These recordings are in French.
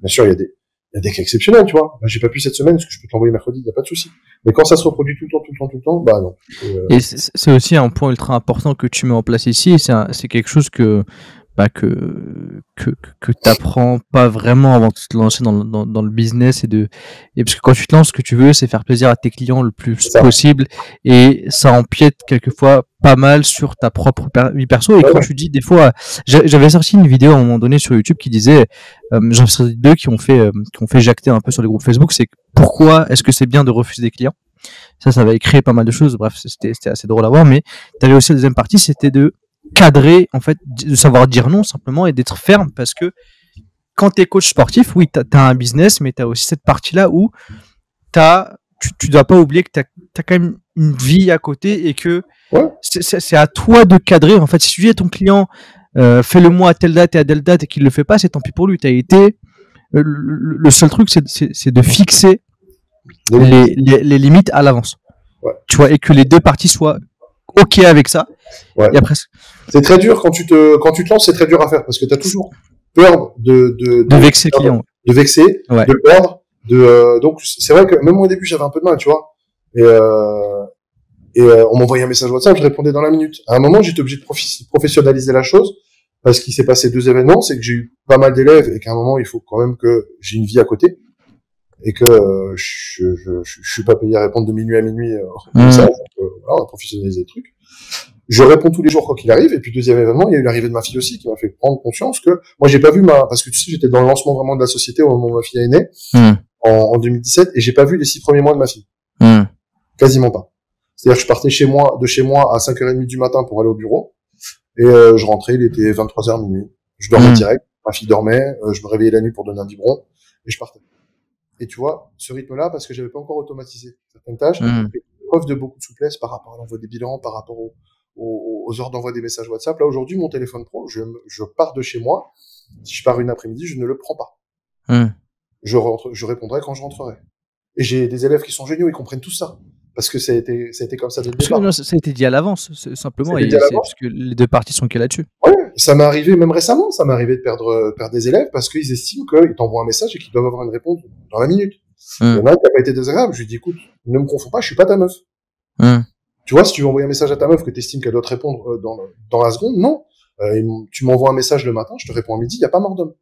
Bien sûr, il y a des cas exceptionnels, tu vois. Bah, j'ai pas pu cette semaine, est-ce que je peux te l'envoyer mercredi? Il y a pas de souci. Mais quand ça se reproduit tout le temps, bah non. Et c'est aussi un point ultra important que tu mets en place ici. C'est quelque chose que t'apprends pas vraiment avant de te lancer dans le business et parce que quand tu te lances, ce que tu veux, c'est faire plaisir à tes clients le plus possible et ça empiète quelquefois pas mal sur ta propre vie perso. Et quand tu dis des fois, j'avais sorti une vidéo à un moment donné sur YouTube qui disait, j'en ai deux qui ont fait jacter un peu sur les groupes Facebook, c'est pourquoi est-ce que c'est bien de refuser des clients? Ça va créer pas mal de choses. Bref, c'était assez drôle à voir, mais t'avais aussi la deuxième partie, c'était de cadrer, en fait, de savoir dire non simplement et d'être ferme parce que quand tu es coach sportif, oui, tu as un business, mais tu as aussi cette partie-là où tu dois pas oublier que tu as quand même une vie à côté et que c'est à toi de cadrer. En fait, si tu dis à ton client, fais-le-moi à telle date et à telle date et qu'il le fait pas, c'est tant pis pour lui. Tu as été. Le seul truc, c'est de fixer les limites à l'avance. Ouais. Tu vois, et que les deux parties soient OK avec ça. Ouais. Et après, c'est très dur quand tu te lances, c'est très dur à faire parce que tu as toujours peur de vexer le client. De vexer, de perdre, donc c'est vrai que même moi au début, j'avais un peu de mal, tu vois. Et on m'envoyait un message WhatsApp, je répondais dans la minute. À un moment, j'étais obligé de professionnaliser la chose parce qu'il s'est passé deux événements, c'est que j'ai eu pas mal d'élèves et qu'à un moment, il faut quand même que j'ai une vie à côté et que je suis pas payé à répondre de minuit à minuit comme ça. Donc, voilà, on a professionnalisé le truc. Je réponds tous les jours quoi qu'il arrive. Et puis deuxième événement, il y a eu l'arrivée de ma fille aussi qui m'a fait prendre conscience que moi j'ai pas vu parce que tu sais j'étais dans le lancement vraiment de la société au moment où ma fille est née en 2017 et j'ai pas vu les 6 premiers mois de ma fille. Quasiment pas. C'est-à-dire que je partais de chez moi à 5h30 du matin pour aller au bureau et je rentrais, il était 23h minuit. Je dormais direct, ma fille dormait, je me réveillais la nuit pour donner un biberon et je partais. Et tu vois, ce rythme-là, parce que j'avais pas encore automatisé certaines tâches, j'ai preuve de beaucoup de souplesse par rapport à l'envoi des bilans, par rapport aux heures d'envoi des messages WhatsApp. Là, aujourd'hui, mon téléphone pro, je pars de chez moi. Si je pars une après-midi, je ne le prends pas. Je répondrai quand je rentrerai. Et j'ai des élèves qui sont géniaux, ils comprennent tout ça. Parce que ça a été comme ça dès le départ. Non, ça a été dit à l'avance, simplement. Parce que les deux parties sont qu'à là-dessus. Ouais, ça m'est arrivé même récemment. Ça m'est arrivé de perdre des élèves parce qu'ils estiment qu'ils t'envoient un message et qu'ils doivent avoir une réponse dans la minute. Il y en a un qui n'a pas été désagréable. Je lui dis, écoute, ne me confonds pas, je suis pas ta meuf. Tu vois, si tu veux envoyer un message à ta meuf que tu estimes qu'elle doit te répondre dans la seconde, non. Tu m'envoies un message le matin, je te réponds à midi, il n'y a pas mort d'homme.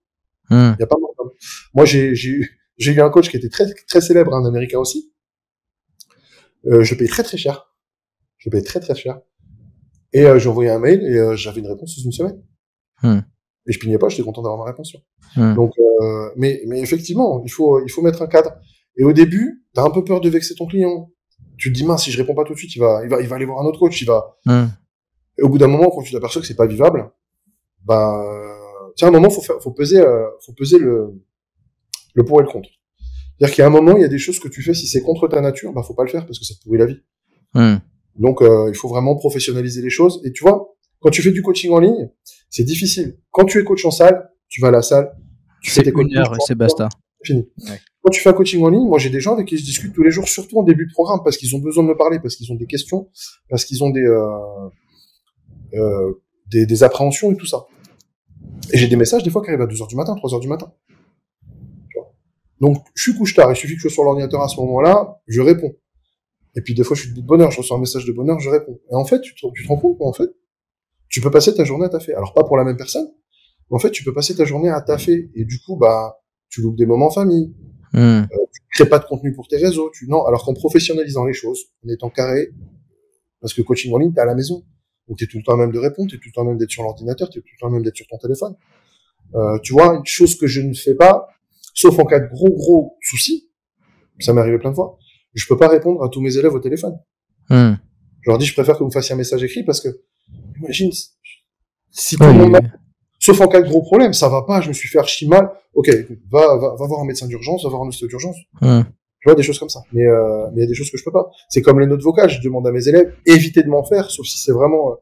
Il y a pas mort d'homme. Moi, j'ai eu un coach qui était très, très célèbre, un américain aussi. Je le payais très, très cher. Je le payais très, très cher. Et j'ai envoyé un mail et j'avais une réponse sous une semaine. Et je pignais pas, j'étais content d'avoir ma réponse. Donc, mais effectivement, il faut mettre un cadre. Et au début, t'as un peu peur de vexer ton client. Tu te dis, mince, si je réponds pas tout de suite, il va aller voir un autre coach, Et au bout d'un moment, quand tu t'aperçois que c'est pas vivable, tiens, à un moment, faut peser le pour et le contre. C'est-à-dire qu'il y a un moment, il y a des choses que tu fais, si c'est contre ta nature, faut pas le faire parce que ça te pourrit la vie. Donc, il faut vraiment professionnaliser les choses. Et tu vois, quand tu fais du coaching en ligne, c'est difficile. Quand tu es coach en salle, tu vas à la salle, tu fais tes coachings. 1 heure et c'est basta. C'est fini. Ouais. Quand tu fais un coaching en ligne, moi j'ai des gens avec qui je discute tous les jours, surtout en début de programme, parce qu'ils ont besoin de me parler, parce qu'ils ont des questions, parce qu'ils ont des appréhensions et tout ça. Et j'ai des messages des fois qui arrivent à 2h du matin, 3h du matin. Tu vois. Donc je suis couche tard, il suffit que je sois sur l'ordinateur à ce moment-là, je réponds. Et puis des fois je suis de bonne heure, je reçois un message de bonne heure, je réponds. Et en fait, tu te rends compte qu'en fait, tu peux passer ta journée à taffer. Alors pas pour la même personne, mais en fait tu peux passer ta journée à taffer. Et du coup, tu loupes des moments en famille. Tu crées pas de contenu pour tes réseaux. Non, alors qu'en professionnalisant les choses, en étant carré, parce que coaching en ligne, t'es à la maison. Donc t'es tout le temps à même de répondre, t'es tout le temps à même d'être sur l'ordinateur, t'es tout le temps à même d'être sur ton téléphone. Tu vois, une chose que je ne fais pas, sauf en cas de gros soucis, ça m'est arrivé plein de fois, je peux pas répondre à tous mes élèves au téléphone. Je leur dis, je préfère que vous me fassiez un message écrit parce que, imagine, si tout le monde sauf en cas de gros problème, ça va pas, je me suis fait archi mal, ok, va voir un médecin d'urgence, va voir un ostéo d'urgence. Tu vois, des choses comme ça. Mais il y a des choses que je peux pas. C'est comme les notes vocales, je demande à mes élèves, évitez de m'en faire, sauf si c'est vraiment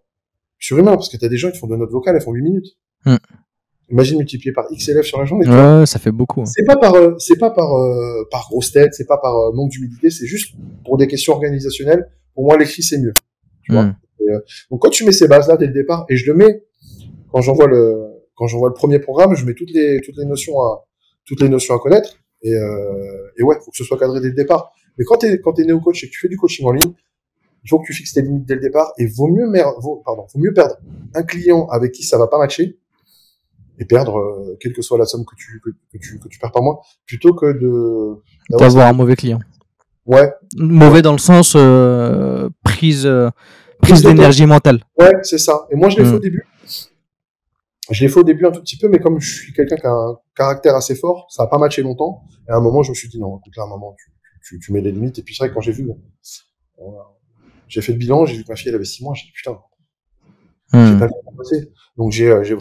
surhumain, parce que t'as des gens qui font de notes vocales, elles font 8 minutes. Imagine multiplié par X élèves sur la journée. Ouais, ça fait beaucoup. Hein. C'est pas par grosse tête, c'est pas par manque d'humilité, c'est juste pour des questions organisationnelles. Pour moi, l'écrit, c'est mieux. Tu vois. Et, donc, quand tu mets ces bases-là dès le départ, et je le mets, quand j'envoie le premier programme, je mets toutes les notions toutes les notions à connaître. Et ouais, faut que ce soit cadré dès le départ. Mais quand t'es néo-coach et que tu fais du coaching en ligne, il faut que tu fixes tes limites dès le départ et vaut mieux perdre un client avec qui ça va pas matcher et perdre quelle que soit la somme que tu perds par mois plutôt que d'avoir un mauvais client. Ouais. Mauvais dans le sens prise d'énergie mentale. Ouais, c'est ça. Et moi je l'ai fait au début. Je l'ai fait au début un tout petit peu, mais comme je suis quelqu'un qui a un caractère assez fort, ça a pas matché longtemps. Et à un moment, je me suis dit non, écoute là, à un moment, tu mets les limites. Et puis c'est vrai que quand j'ai vu, j'ai fait le bilan, j'ai vu que ma fille elle avait 6 mois, j'ai dit putain, j'ai pas le temps de passer. Donc j'ai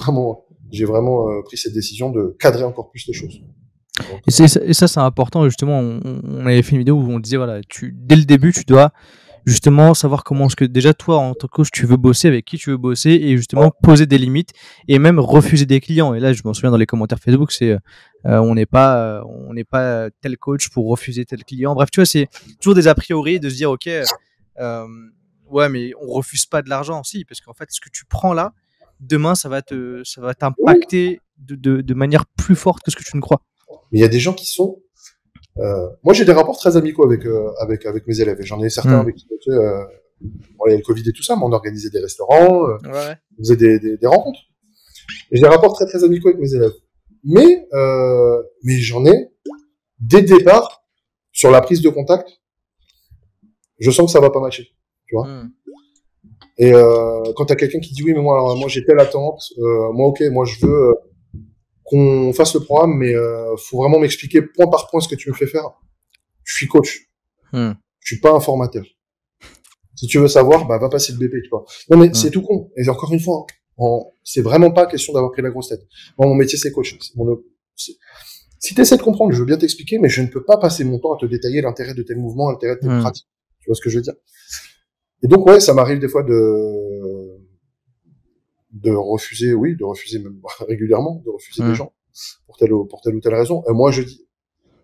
vraiment pris cette décision de cadrer encore plus les choses. Donc, et ça c'est important justement. On avait fait une vidéo où on disait voilà, dès le début tu dois justement savoir comment est-ce que déjà toi en tant que coach tu veux bosser, avec qui tu veux bosser et justement poser des limites et même refuser des clients. Et là je m'en souviens dans les commentaires Facebook, c'est on n'est pas tel coach pour refuser tel client. Bref, tu vois, c'est toujours des a priori de se dire ok ouais mais on refuse pas de l'argent, si, parce qu'en fait ce que tu prends là demain ça va t'impacter de manière plus forte que ce que tu ne crois. Mais il y a des gens qui sont moi, j'ai des rapports très amicaux avec mes élèves. Et j'en ai certains avec qui, il y a le Covid et tout ça, mais on organisait des restaurants, on faisait des rencontres. Et j'ai des rapports très, très amicaux avec mes élèves. Mais j'en ai, dès le départ, sur la prise de contact, je sens que ça va pas matcher. Tu vois? Et quand t'as quelqu'un qui dit oui, mais moi j'ai telle attente, moi ok, moi je veux qu'on fasse le programme, mais faut vraiment m'expliquer point par point ce que tu me fais faire. Je suis coach. Je suis pas un formateur. Si tu veux savoir, va passer le BP, tu vois. Non, mais c'est tout con. Et encore une fois, c'est vraiment pas question d'avoir pris la grosse tête. Moi, mon métier, c'est coach. Si t'essaies de comprendre, je veux bien t'expliquer, mais je ne peux pas passer mon temps à te détailler l'intérêt de tel mouvement, l'intérêt de telle pratique. Tu vois ce que je veux dire? Et donc, ouais, ça m'arrive des fois de refuser même régulièrement, de refuser des gens pour telle ou telle raison. Et moi, je dis,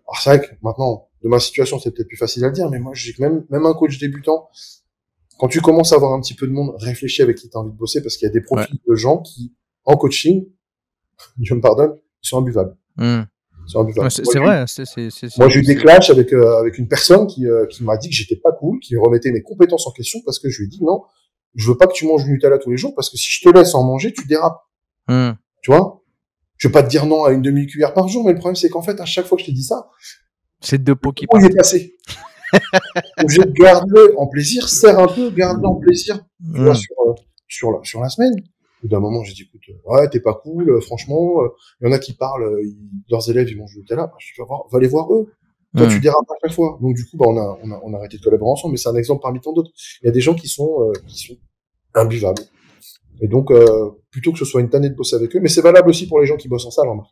alors c'est vrai que maintenant, de ma situation, c'est peut-être plus facile à le dire, mais moi, je dis que même un coach débutant, quand tu commences à avoir un petit peu de monde, réfléchis avec qui tu as envie de bosser, parce qu'il y a des profils de gens qui, en coaching, Dieu me pardonne, ils sont imbuvables. C'est vrai. Moi, j'ai eu des clashs avec une personne qui m'a dit que j'étais pas cool, qui remettait mes compétences en question, parce que je lui ai dit non, je veux pas que tu manges du Nutella tous les jours, parce que si je te laisse en manger, tu dérapes. Tu vois? Je vais pas te dire non à une demi-cuillère par jour, mais le problème, c'est qu'en fait, à chaque fois que je te dis ça, c'est deux pots qui partent. Il est passé. Obligé de garder en plaisir, serre un peu, garde en plaisir, tu vois, sur la semaine. Au bout d'un moment, j'ai dit, écoute, ouais, t'es pas cool, franchement, il y en a qui parlent, leurs élèves, ils mangent du Nutella, tu vas voir, va les voir eux. Toi, tu dérapes à chaque fois. Donc, du coup, on a arrêté de collaborer ensemble, mais c'est un exemple parmi tant d'autres. Il y a des gens qui sont imbuvables. Et donc, plutôt que ce soit une tannée de bosser avec eux, mais c'est valable aussi pour les gens qui bossent en salle, remarque.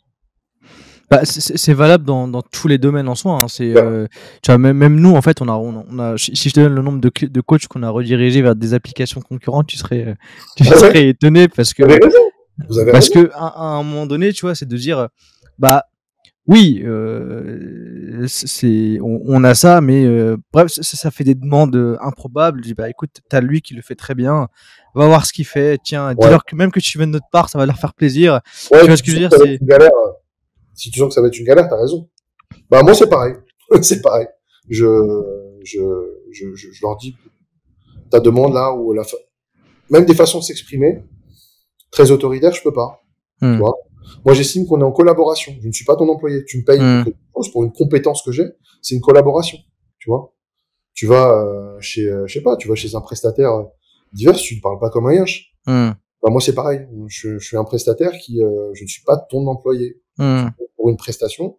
C'est valable dans tous les domaines en soi. Tu vois, même nous, en fait, on a, si je te donne le nombre de coachs qu'on a redirigés vers des applications concurrentes, tu serais étonné parce que, Vous avez raison. que à un moment donné, tu vois, c'est de dire, oui, on a ça, mais bref, ça fait des demandes improbables. Je dis, écoute, t'as lui qui le fait très bien, va voir ce qu'il fait. Tiens, dis-leur que même que tu viennes de notre part, ça va leur faire plaisir. Ouais, tu vois ce que je veux dire, c'est une galère. Si tu sens que ça va être une galère, t'as raison. Moi, c'est pareil. C'est pareil. Je leur dis, ta demande là, ou même des façons de s'exprimer, très autoritaires, je peux pas. Tu vois? Moi, j'estime qu'on est en collaboration. Je ne suis pas ton employé. Tu me payes quelque chose pour une compétence que j'ai. C'est une collaboration. Tu vois? Tu vas chez un prestataire divers, tu ne parles pas comme un yinche. Moi, c'est pareil. Je suis un prestataire je ne suis pas ton employé. Pour une prestation,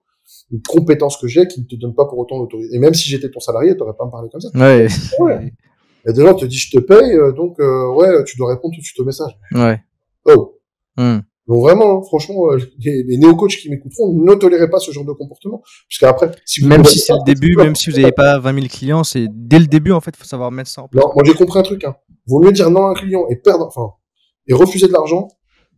une compétence que j'ai qui ne te donne pas pour autant l'autorité. Et même si j'étais ton salarié, t'aurais pas à me parler comme ça. Ouais. Il y a des gens qui te disent je te paye, donc ouais, tu dois répondre tout de suite au message. Ouais. Oh. Donc vraiment, franchement, les néo-coachs qui m'écouteront, ne tolérez pas ce genre de comportement. Parce qu'apraprès, si même si c'est le début, même si vous n'avez pas 20 000 clients, c'est dès le début, en fait, faut savoir mettre ça en place. Non, moi j'ai compris un truc, Vaut mieux dire non à un client et refuser de l'argent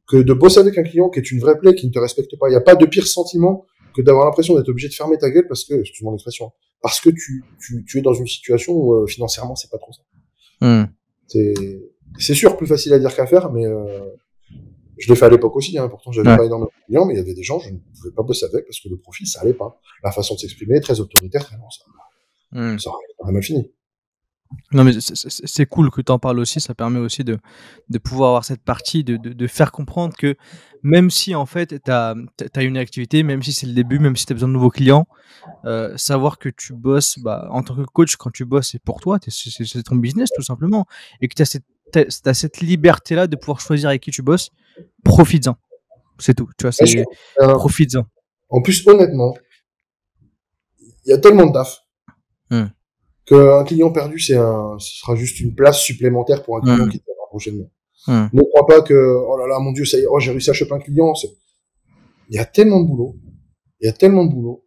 que de bosser avec un client qui est une vraie plaie, qui ne te respecte pas. Il n'y a pas de pire sentiment que d'avoir l'impression d'être obligé de fermer ta gueule parce que, excuse-moi l'expression, parce que tu es dans une situation où financièrement c'est pas trop ça. C'est sûr plus facile à dire qu'à faire, mais Je l'ai fait à l'époque aussi, hein. Pourtant, j'avais Ouais. pas énormément de clients, mais il y avait des gens, je ne pouvais pas bosser avec parce que le profil, ça allait pas. La façon de s'exprimer, très autoritaire, très, non, Hmm. ça aurait mal fini. Non, mais c'est cool que tu en parles aussi. Ça permet aussi de pouvoir avoir cette partie, de faire comprendre que même si en fait tu as une activité, même si c'est le début, même si tu as besoin de nouveaux clients, savoir que tu bosses en tant que coach, quand tu bosses, c'est pour toi, c'est ton business tout simplement. Et que tu as cette liberté-là de pouvoir choisir avec qui tu bosses, profites-en. C'est tout. Tu vois, Bien sûr. c'est profites-en. En plus, honnêtement, il y a tellement de taf Hmm. qu'un client perdu, ce sera juste une place supplémentaire pour un client Hmm. qui viendra prochainement. Hmm. Ne crois pas que, oh là là, mon Dieu, ça y est, oh, j'ai réussi à choper un client. Il y a tellement de boulot. Il y a tellement de boulot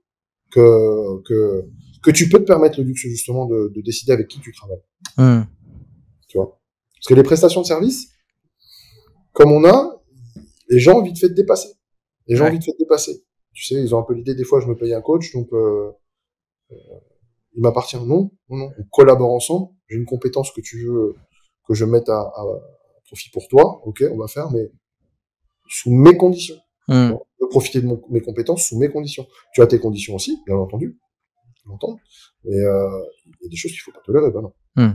que tu peux te permettre le luxe, justement, de décider avec qui tu travailles. Hmm. Tu vois. Parce que les prestations de service, comme on a, les gens ont vite fait de dépasser. Les gens ont Ouais. vite fait de dépasser. Tu sais, ils ont un peu l'idée, des fois, je me paye un coach, donc, il m'appartient. Non, non, non. On collabore ensemble. J'ai une compétence que tu veux que je mette à profit pour toi. Ok, on va faire, mais sous mes conditions. Hmm. Je veux profiter de mes compétences sous mes conditions. Tu as tes conditions aussi, bien entendu. L'entendre. Mais il y a des choses qu'il faut pas tolérer, ben non.